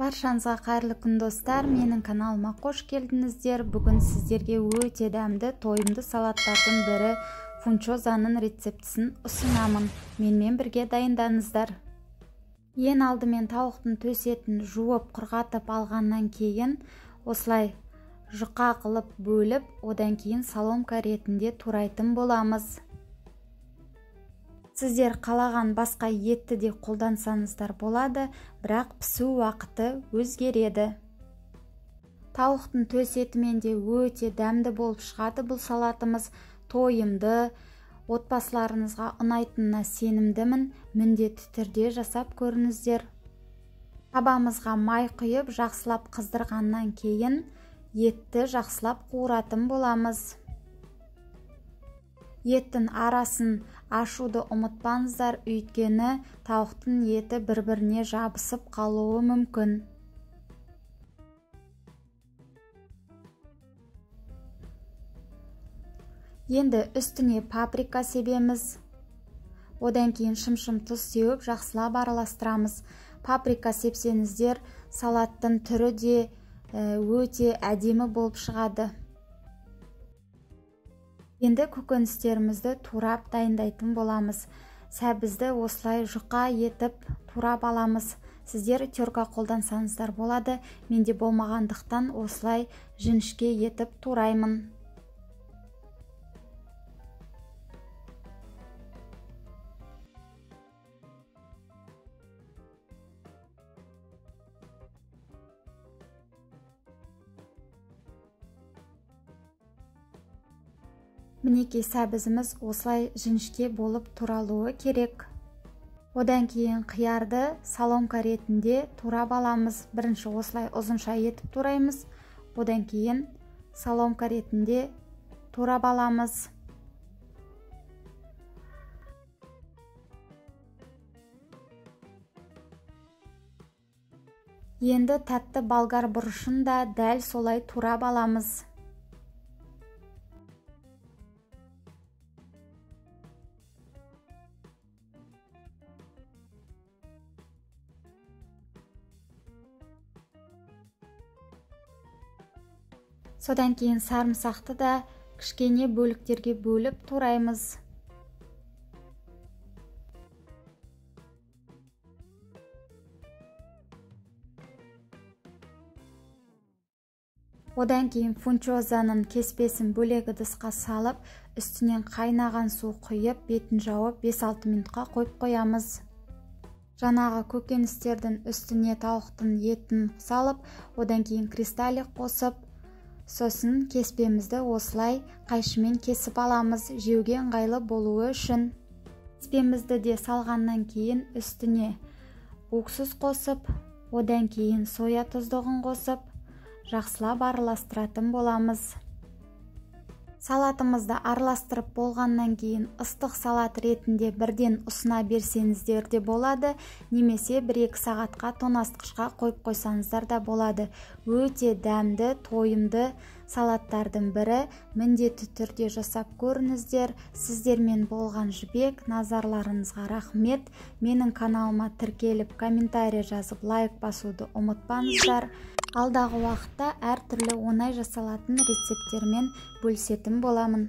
Баршаңызға қайырлы күн достар, менің каналыма қош келдіңіздер. Бүгін сіздерге өте дәмді тойымды салаттардың бірі фунчозаның рецептісін ұсынамын. Менімен бірге дайындаңыздар. Ең алдымен тауықтың төс етін жуып құрғатып алғаннан кейін осылай жұқа қылып бөліп, одан кейін соломка ретінде турайтын боламыз. Сіздер қалаған басқа етті де қолдансаңыздар болады, бірақ пісу уақыты өзгереді. Тауықтың төс етімен де өте дәмді болып шығады бұл салатымыз. Тойымды, отбасыларыңызға ұнайтынына сенімдімін. Міндетті түрде жасап көріңіздер. Табамызға май құйып, жақсылап қыздырғаннан кейін етті жақсылап қуыратын боламыз. Еттің арасын ашуды ұмытпаңыздар, өйткені тауықтың еті бір-біріне жабысып қалуы мүмкін. Енді үстіне паприка себеміз. Одан кейін шым-шым тұз сеуіп жақсылап араластырамыз. Паприка сепсеңіздер, салаттың түрі де өте әдемі болып шығады. Енді көкөністерімізді турап дайындайтын боламыз. Сәбізді осылай жұқа етіп турап аламыз. Сіздер терка қолдансаңыздар болады. Менде болмағандықтан осылай жіңішке етіп тураймын. Мінекей сәбізіміз осылай жіңішке болып туралуы керек. Одан кейін қиярды соломка ретінде турап аламыз. Бірінші осылай ұзынша етіп тураймыз. Одан кейін соломка ретінде турап аламыз. Енді тәтті болгар бұрышын да дәл солай турап аламыз. Содан кейін сарымсақты да кішкене бөліктерге бөліп тураймыз. Одан кейін фунчозаның кеспесін бөлек ыдысқа салып, үстінен қайнаған су құйып, бетін жауып 5-6 минутқа қойып қоямыз. Жаңағы көкөністердің үстіне тауықтың етін салып, одан кейін кристаллик қосып, сосын кеспемізді осылай қайшымен кесіп аламыз, жеуге ыңғайлы болуы үшін. Кеспемізді де салғаннан кейін үстіне уксус қосып, одан кейін соя тұздығын қосып, жақсылап араластыратын боламыз. Салатымызды араластырып болғаннан кейін ыстық салат ретінде бірден ұсына берсеңіздер де болады, немесе 1-2 сағатқа тоңазытқышқа қойып қойсаңыздар да болады. Өте дәмді, тойымды салаттардың бірі. Міндетті түрде жасап көріңіздер. Сіздермен болған Жібек, назарларыңызға рахмет. Менің каналыма тіркеліп, комментарий жазып, лайк басуды ұмытпаңыздар. Алдағы уақытта әртүрлі оңай жасалатын рецептермен бөлісетін боламын.